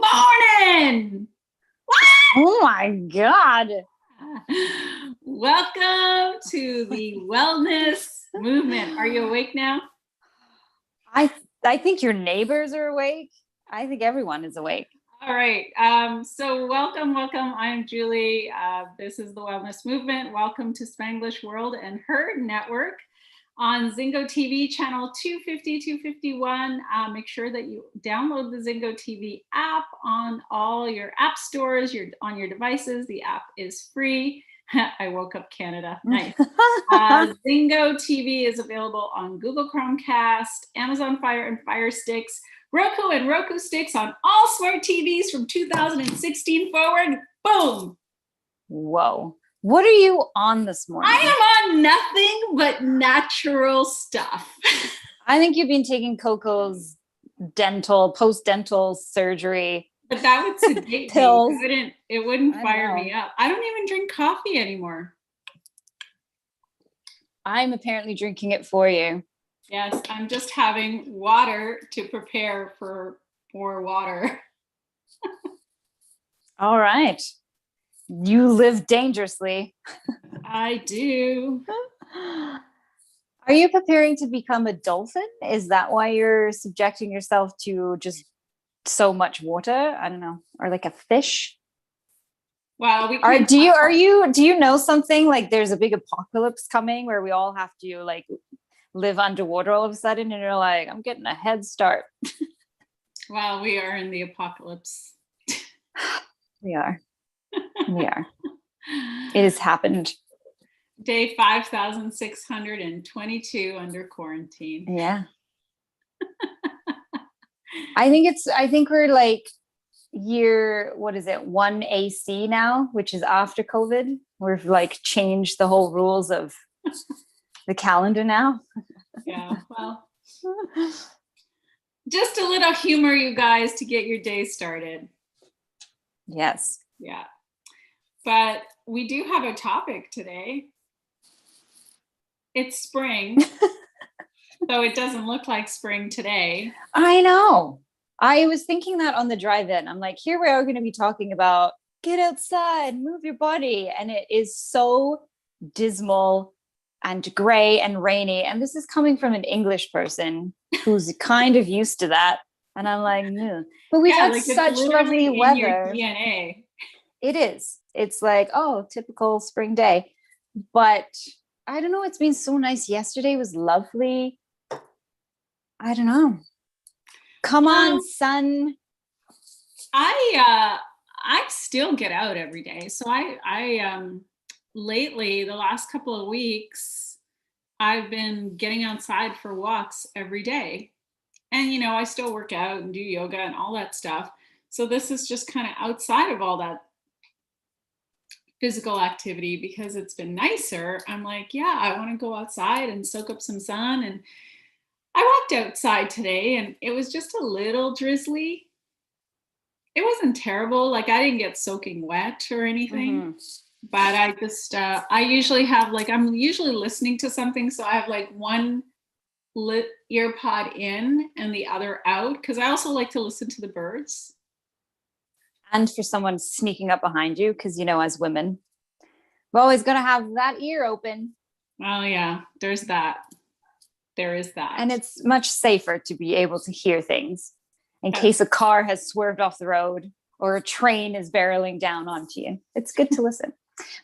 morning. Oh my God. Welcome to the wellness movement. Are you awake now? I think your neighbors are awake. I think everyone is awake. All right. So welcome. I'm Julie. This is the wellness movement. Welcome to Spanglish World and H.E.R Network on Zingo TV channel 250, 251. Make sure that you download the Zingo TV app on all your app stores, on your devices. The app is free. I woke up Canada. Nice. Zingo TV is available on Google Chromecast, Amazon Fire and Fire Sticks, Roku and Roku Sticks on all smart TVs from 2016 forward. Boom. Whoa. What are you on this morning? I am on nothing but natural stuff. I think you've been taking Coco's post-dental surgery. But that would sedate pills. Me. It wouldn't fire me up. I don't even drink coffee anymore. I'm apparently drinking it for you. Yes, I'm just having water to prepare for more water. All right. You live dangerously. I do. Are you preparing to become a dolphin? Is that why you're subjecting yourself to just so much water? I don't know. Or like a fish? Well, do you know something like there's a big apocalypse coming where we all have to like live underwater all of a sudden, and you're like, I'm getting a head start. Well, we are in the apocalypse. We are. It has happened. Day 5,622 under quarantine. Yeah. I think we're like year, 1 AC now, which is after COVID. We've like changed the whole rules of the calendar now. Yeah, well, just a little humor, you guys, to get your day started. Yes. Yeah. But we do have a topic today. It's spring, though it doesn't look like spring today. I know. I was thinking that on the drive-in. I'm like, here we are going to be talking about get outside, move your body. And it is so dismal and gray and rainy. And this is coming from an English person who's kind of used to that. And I'm like, no. But we've had such lovely weather. Your DNA. It is. It's like, oh, typical spring day. But I don't know. It's been so nice. Yesterday was lovely. I don't know. Come on, sun. I still get out every day. So I lately, the last couple of weeks, I've been getting outside for walks every day. And, I still work out and do yoga and all that stuff. So this is just kind of outside of all that physical activity because it's been nicer. I'm like, yeah, I want to go outside and soak up some sun. And I walked outside today and it was just a little drizzly. It wasn't terrible. Like I didn't get soaking wet or anything, but I just, I usually have I'm usually listening to something. So I have like one ear pod in and the other out. Cause I also like to listen to the birds. And for someone sneaking up behind you. Cause as women, we're always going to have that ear open. Oh yeah, there's that. There is that. And it's much safer to be able to hear things in case a car has swerved off the road or a train is barreling down onto you. It's good to listen.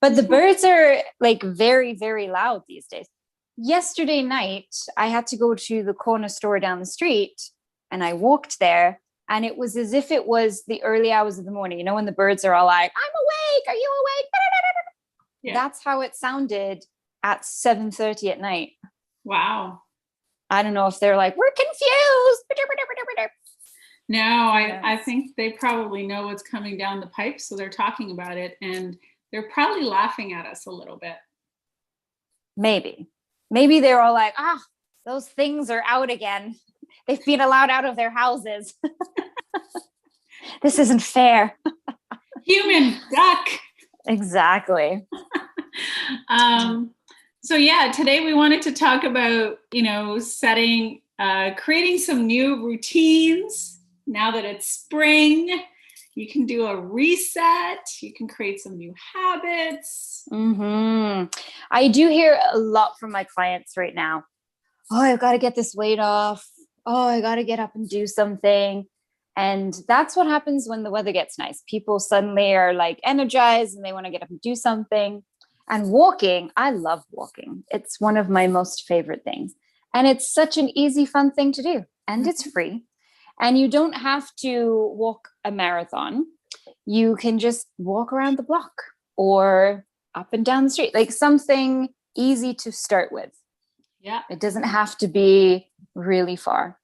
But the birds are like very, very loud these days. Yesterday night, I had to go to the corner store down the street and I walked there and it was as if it was the early hours of the morning. When the birds are all like, I'm awake. Are you awake? Yeah. That's how it sounded at 7:30 at night. Wow. I don't know if they're like, we're confused. No, I think they probably know what's coming down the pipe. So they're talking about it and they're probably laughing at us a little bit. Maybe they're all like, those things are out again. They've been allowed out of their houses. This isn't fair. Human duck. Exactly. So yeah, today we wanted to talk about, creating some new routines now that it's spring. You can do a reset. You can create some new habits. I do hear a lot from my clients right now. Oh, I've got to get this weight off. Oh, I got to get up and do something. And that's what happens when the weather gets nice. People suddenly are like energized and they want to get up and do something. And walking, I love walking. It's one of my most favorite things. And it's such an easy, fun thing to do. And it's free. And you don't have to walk a marathon. You can just walk around the block or up and down the street, like something easy to start with. Yeah. It doesn't have to be really far.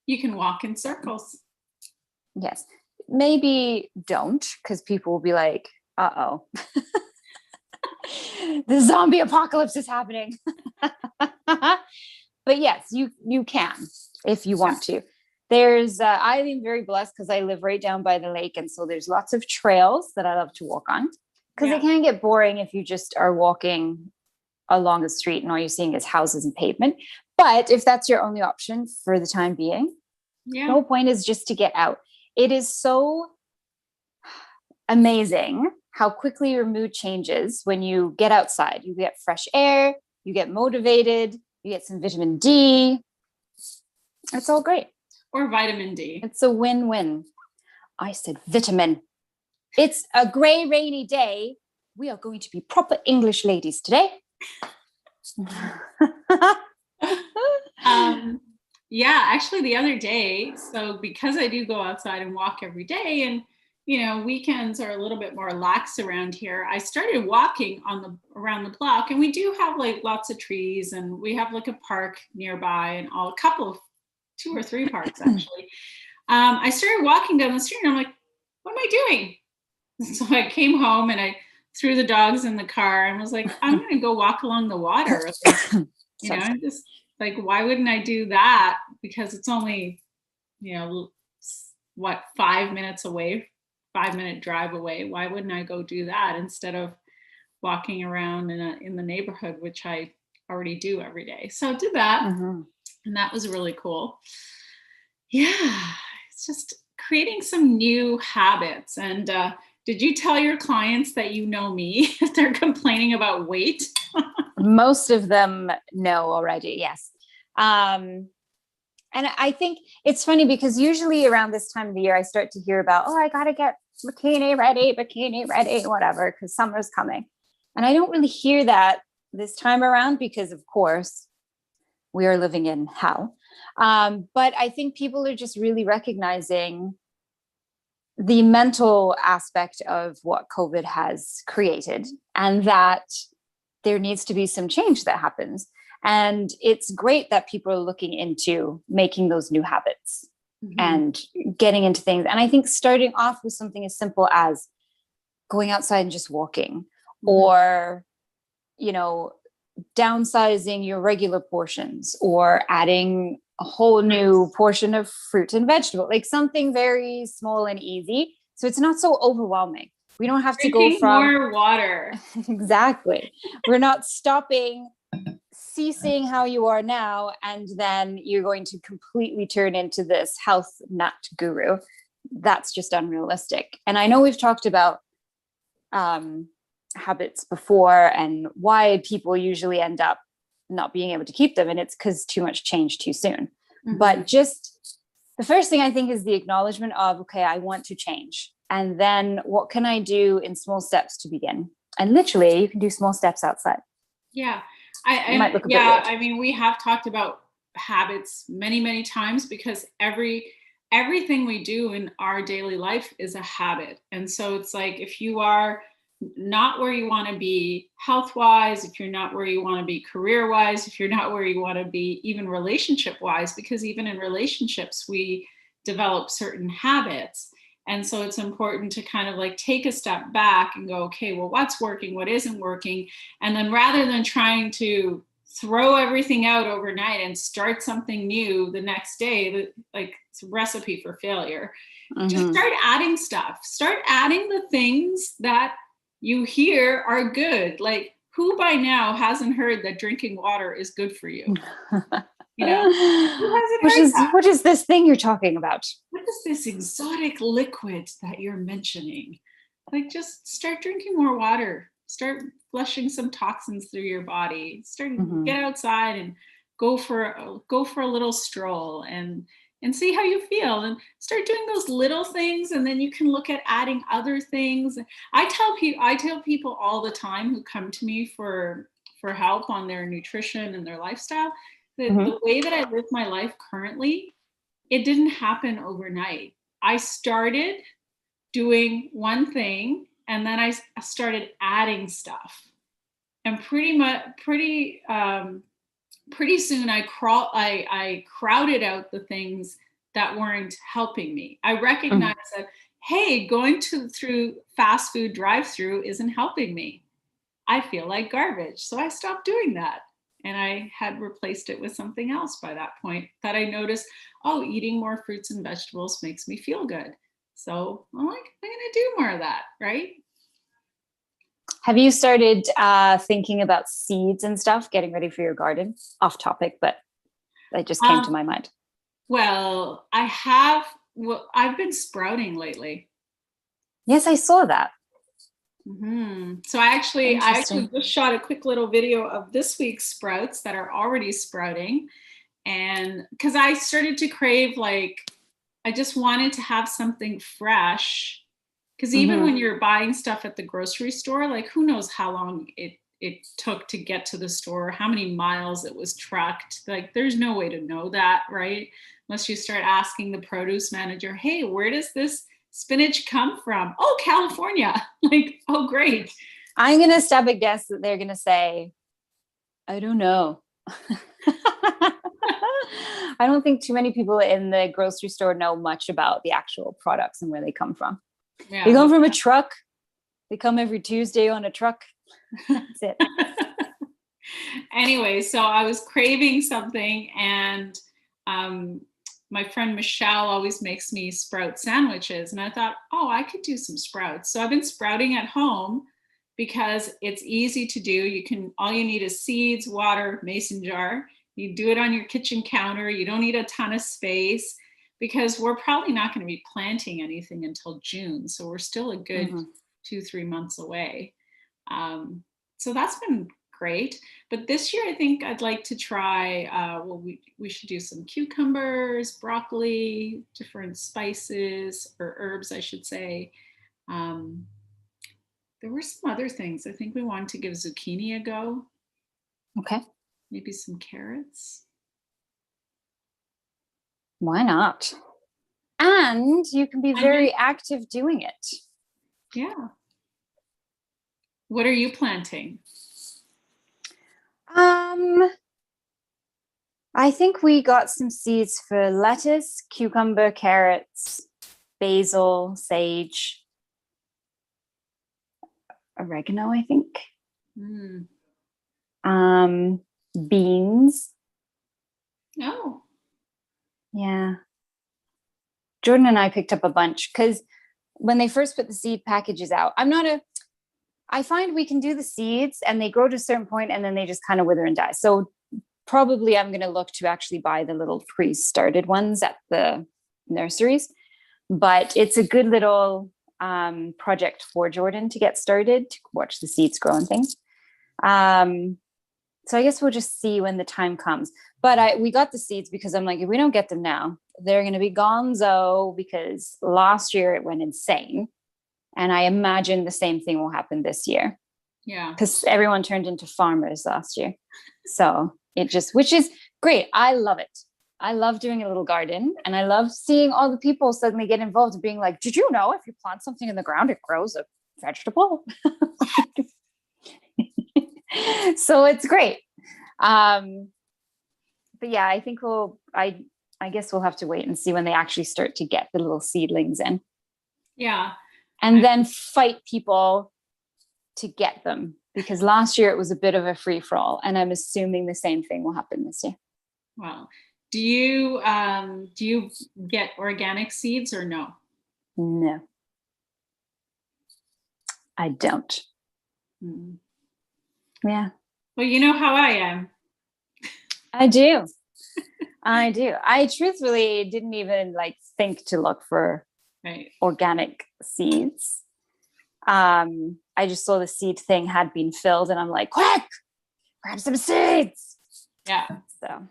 You can walk in circles. Yes. Maybe don't, because people will be like, uh-oh. The zombie apocalypse is happening. But yes, you can if you want to. There's I am very blessed because I live right down by the lake, and so there's lots of trails that I love to walk on, because it can get boring if you just are walking along the street and all you're seeing is houses and pavement. But if that's your only option for the time being, the whole point is just to get out. It is so amazing how quickly your mood changes when you get outside. You get fresh air, you get motivated, you get some vitamin D. It's all great. Or vitamin D. It's a win-win. I said vitamin. It's a gray, rainy day. We are going to be proper English ladies today. Actually the other day, so because I do go outside and walk every day, and weekends are a little bit more lax around here, I started walking around the block, and we do have like lots of trees, and we have like a park nearby, and a couple of 2 or 3 parks actually. I started walking down the street and I'm like, what am I doing? So I came home and I threw the dogs in the car and was like, I'm going to go walk along the water. I'm just like, why wouldn't I do that? Because it's only, 5 minutes away, 5-minute drive away. Why wouldn't I go do that instead of walking around in the neighborhood, which I already do every day? So I did that. And that was really cool. Yeah, it's just creating some new habits. And did you tell your clients that you know me if they're complaining about weight? Most of them know already, yes. And I think it's funny because usually around this time of the year, I start to hear about, I got to get bikini ready, whatever, because summer's coming. And I don't really hear that this time around because, of course, we are living in hell. But I think people are just really recognizing the mental aspect of what COVID has created, and that there needs to be some change that happens. And it's great that people are looking into making those new habits and getting into things. And I think starting off with something as simple as going outside and just walking, or, downsizing your regular portions, or adding a whole new portion of fruit and vegetable, like something very small and easy. So it's not so overwhelming. We don't have to go from more water. Exactly. We're not ceasing how you are now, and then you're going to completely turn into this health nut guru. That's just unrealistic. And I know we've talked about habits before and why people usually end up not being able to keep them, and it's because too much change too soon. But just the first thing I think is the acknowledgement of, okay, I want to change, and then what can I do in small steps to begin? And literally you can do small steps outside. I mean, we have talked about habits many times, because everything we do in our daily life is a habit. And so it's like, if you are not where you want to be health-wise, if you're not where you want to be career-wise, if you're not where you want to be even relationship-wise, because even in relationships, we develop certain habits. And so it's important to kind of like take a step back and go, okay, well, what's working, what isn't working? And then rather than trying to throw everything out overnight and start something new the next day, like it's a recipe for failure. Just start adding stuff. Start adding the things that you hear are good. Like, who by now hasn't heard that drinking water is good for you? You know, who hasn't heard that? What is this thing you're talking about? What is this exotic liquid that you're mentioning? Like, just start drinking more water. Start flushing some toxins through your body. Get outside and go for a little stroll and see how you feel, and start doing those little things, and then you can look at adding other things. I tell people all the time who come to me for help on their nutrition and their lifestyle that the way that I live my life currently, it didn't happen overnight. I started doing one thing, and then I started adding stuff, and pretty soon I crowded out the things that weren't helping me. I recognized that, hey, going through fast food drive-through isn't helping me. I feel like garbage. So I stopped doing that. And I had replaced it with something else by that point, that I noticed, oh, eating more fruits and vegetables makes me feel good. So I'm like, I'm going to do more of that, right? Have you started thinking about seeds and stuff, getting ready for your garden? Off topic, but that just came to my mind. Well, I've been sprouting lately. Yes, I saw that. So I actually just shot a quick little video of this week's sprouts that are already sprouting. And because I started to crave, like, I just wanted to have something fresh. Because even when you're buying stuff at the grocery store, like, who knows how long it took to get to the store, how many miles it was trucked. Like, there's no way to know that, right? Unless you start asking the produce manager, hey, where does this spinach come from? Oh, California. Like, oh, great. I'm going to stab a guess that they're going to say, I don't know. I don't think too many people in the grocery store know much about the actual products and where they come from. Yeah. They come from a truck. They come every Tuesday on a truck. That's it. Anyway, so I was craving something, and my friend Michelle always makes me sprout sandwiches, and I thought, oh, I could do some sprouts. So I've been sprouting at home because it's easy to do. All you need is seeds, water, mason jar. You do it on your kitchen counter. You don't need a ton of space, because we're probably not going to be planting anything until June. So we're still a good 2-3 months away. So that's been great. But this year, I think I'd like to try, we should do some cucumbers, broccoli, different spices or herbs, I should say. There were some other things. I think we wanted to give zucchini a go. Okay. Maybe some carrots. Why not? And you can be very active doing it. Yeah. What are you planting? I think we got some seeds for lettuce, cucumber, carrots, basil, sage, oregano, I think. Beans. Oh. Yeah. Jordan and I picked up a bunch because when they first put the seed packages out, I find we can do the seeds and they grow to a certain point and then they just kind of wither and die. So probably I'm going to look to actually buy the little pre-started ones at the nurseries. But it's a good little project for Jordan to get started, to watch the seeds grow and things. So I guess we'll just see when the time comes. But we got the seeds because I'm like, if we don't get them now, they're going to be gonzo, because last year it went insane. And I imagine the same thing will happen this year. Yeah. Because everyone turned into farmers last year. So which is great. I love it. I love doing a little garden, and I love seeing all the people suddenly get involved and being like, did you know if you plant something in the ground, it grows a vegetable? So it's great. But yeah, I think I guess we'll have to wait and see when they actually start to get the little seedlings in. Yeah. And then fight people to get them, because last year it was a bit of a free-for-all, and I'm assuming the same thing will happen this year. Wow. Do you get organic seeds or no? No, I don't. Yeah. Well, you know how I am. I do. I do. I truthfully didn't even like think to look for Right. organic seeds. I just saw the seed thing had been filled and I'm like, quick, grab some seeds. Yeah. So,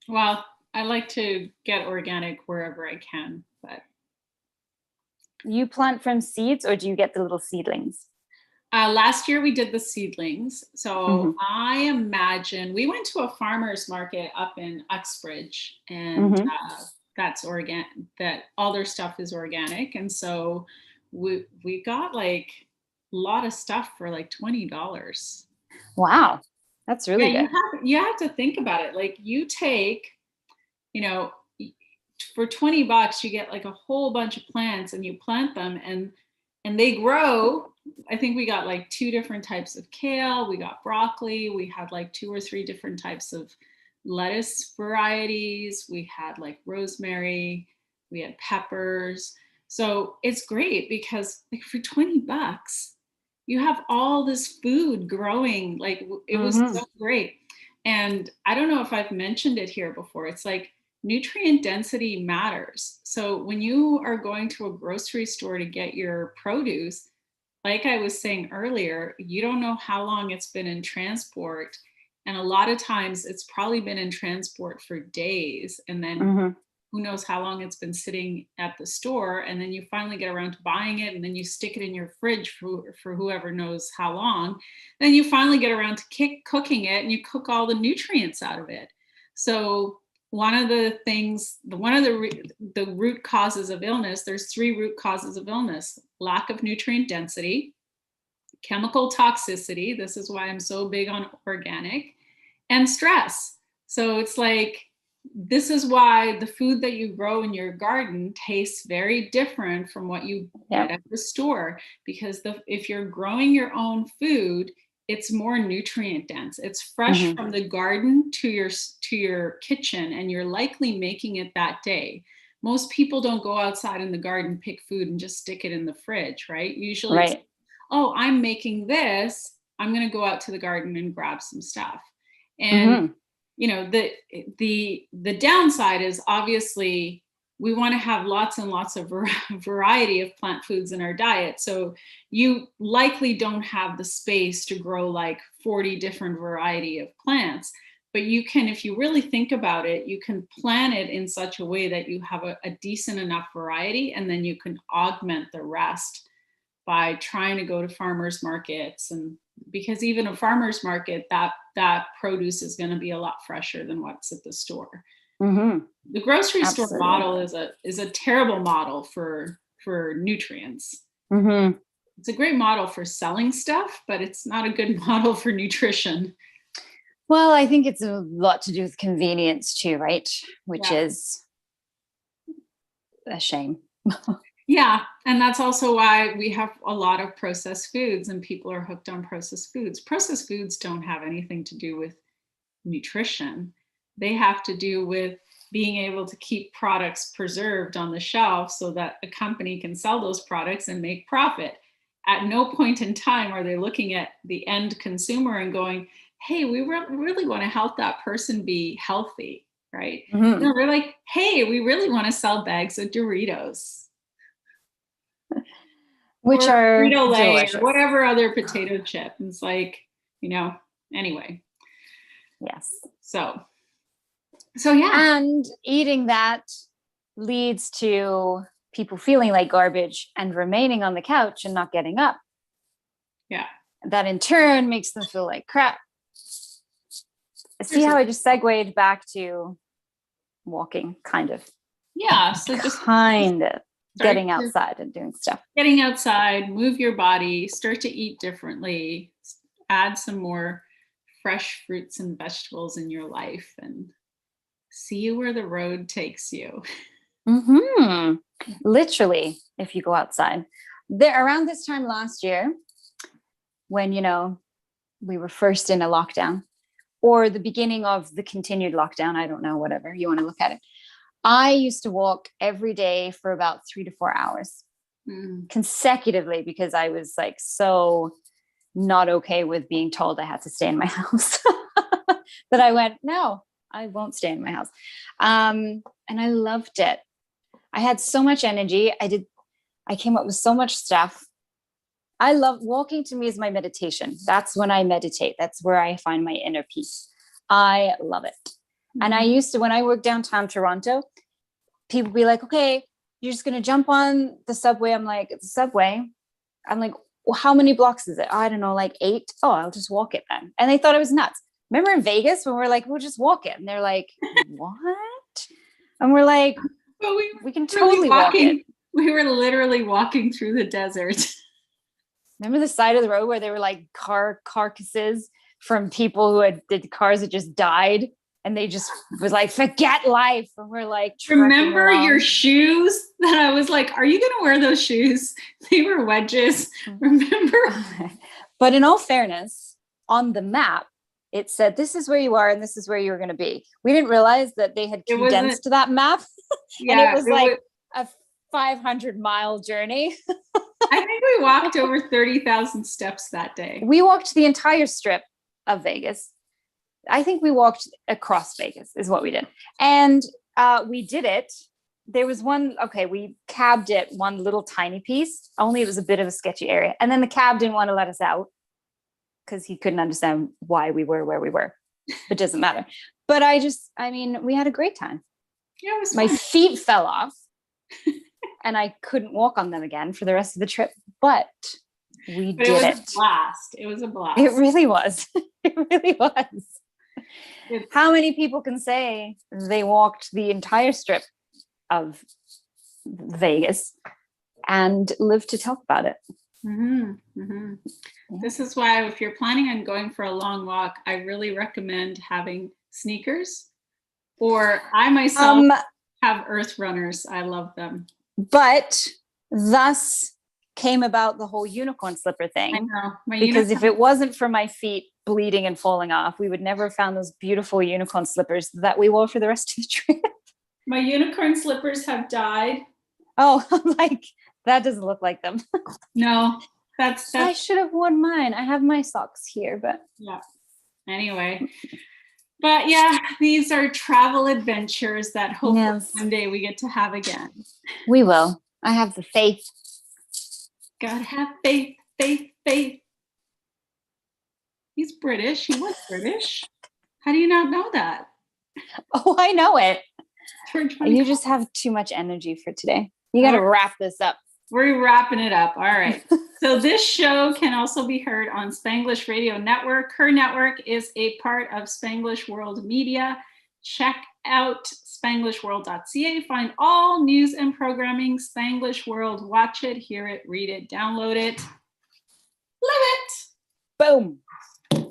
Well, I like to get organic wherever I can, but you plant from seeds or do you get the little seedlings? last year we did the seedlings. So Mm-hmm. I imagine we went to a farmer's market up in Uxbridge, and Mm-hmm. that's organic, that all their stuff is organic. And so we got like a lot of stuff for like $20. Wow. That's Yeah, really good. you have to think about it. Like you take, you know, for $20 you get like a whole bunch of plants and you plant them and they grow. I think we got like 2 different types of kale, we got broccoli, we had like 2 or 3 different types of lettuce varieties, we had like rosemary, we had peppers. So it's great because like for $20 you have all this food growing. Like it was Mm-hmm. so great. And I don't know if I've mentioned it here before. It's like nutrient density matters. So when you are going to a grocery store to get your produce, like I was saying earlier, you don't know how long it's been in transport. And a lot of times it's probably been in transport for days. And then Mm-hmm. who knows how long it's been sitting at the store. And then you finally get around to buying it. And then you stick it in your fridge for whoever knows how long. Then you finally get around to cooking it and you cook all the nutrients out of it. So one of the things, one of the root causes of illness, there's 3 root causes of illness: lack of nutrient density, chemical toxicity, this is why I'm so big on organic, and stress. So it's like, this is why the food that you grow in your garden tastes very different from what you get at the store, because if you're growing your own food, it's more nutrient dense. It's fresh Mm-hmm. from the garden to your kitchen, and you're likely making it that day. Most people don't go outside in the garden, pick food and just stick it in the fridge, right? Usually it's, Right. oh, I'm making this, I'm going to go out to the garden and grab some stuff. And Mm-hmm. you know, the downside is obviously we want to have lots and lots of variety of plant foods in our diet. So you likely don't have the space to grow like 40 different variety of plants. But you can, if you really think about it, you can plan it in such a way that you have a decent enough variety, and then you can augment the rest by trying to go to farmers markets. And because even a farmers market, that produce is going to be a lot fresher than what's at the store. Mm-hmm. The grocery store Absolutely. model is a terrible model for nutrients. Mm-hmm. It's a great model for selling stuff, but it's not a good model for nutrition. Well, I think it's a lot to do with convenience too, right? Which Yeah. is a shame. Yeah, and that's also why we have a lot of processed foods and people are hooked on processed foods. Processed foods don't have anything to do with nutrition. They have to do with being able to keep products preserved on the shelf so that a company can sell those products and make profit. At no point in time are they looking at the end consumer and going, hey, we really want to help that person be healthy, right? Mm-hmm. No, they're like, hey, we really want to sell bags of Doritos Which or are Frito-Lay or delicious. whatever other potato chip. And it's like, anyway. Yes. So yeah. And eating that leads to people feeling like garbage and remaining on the couch and not getting up. Yeah. That in turn makes them feel like crap. See how I just segued back to walking, kind of. Yeah. So just kind of getting outside and doing stuff. Getting outside, move your body, start to eat differently, add some more fresh fruits and vegetables in your life, and see where the road takes you. Mm-hmm. Literally, if you go outside. There, around this time last year, when, we were first in a lockdown, or the beginning of the continued lockdown, I don't know, whatever you want to look at it. I used to walk every day for about 3 to 4 hours consecutively because I was like so not okay with being told I had to stay in my house that I went, no, I won't stay in my house. And I loved it. I had so much energy. I came up with so much stuff. I love walking. To me is my meditation. That's when I meditate. That's where I find my inner peace. I love it. Mm-hmm. And I used to, when I worked downtown Toronto, people be like, okay, you're just going to jump on the subway. I'm like, it's a subway. I'm like, well, how many blocks is it? Oh, I don't know, like 8. Oh, I'll just walk it then. And they thought I was nuts. Remember in Vegas when we're like, we'll just walk it. And they're like, what? And we're like, well, we can totally walk it. We were literally walking through the desert. Remember the side of the road where there were like carcasses from people who did cars that just died? And they just was like, forget life. And we're like, remember your shoes that I was like, are you going to wear those shoes? They were wedges. Remember? But in all fairness, on the map, it said, this is where you are and this is where you're going to be. We didn't realize that they had condensed that map. And it was like a 500-mile journey. I think we walked over 30,000 steps that day. We walked the entire strip of Vegas. I think we walked across Vegas is what we did. And we did it. There was we cabbed it one little tiny piece, only it was a bit of a sketchy area. And then the cab didn't want to let us out because he couldn't understand why we were where we were. It doesn't matter. But we had a great time. Yeah, it was My fun. feet fell off and I couldn't walk on them again for the rest of the trip. But it was a blast. It was a blast. It really was. It really was. How many people can say they walked the entire strip of Vegas and live to talk about it? Mm-hmm, mm-hmm. Yeah. This is why if you're planning on going for a long walk, I really recommend having sneakers, or I myself have Earth Runners. I love them. But thus came about the whole unicorn slipper thing. I know. Because if it wasn't for my feet bleeding and falling off, we would never have found those beautiful unicorn slippers that we wore for the rest of the trip. My unicorn slippers have died. Oh, like that doesn't look like them. No, that's I should have worn mine. I have my socks here, but yeah. Anyway, but yeah, these are travel adventures that hopefully one day we get to have again. We will. I have the faith. Gotta have faith, faith, faith. He's British. He was British. How do you not know that? Oh, I know it. You just have too much energy for today. You got to wrap this up. We're wrapping it up. All right. So this show can also be heard on Spanglish Radio Network. Her network is a part of Spanglish World Media. Check out spanglishworld.ca. Find all news and programming Spanglish World. Watch it, hear it, read it, download it. Live it. Boom.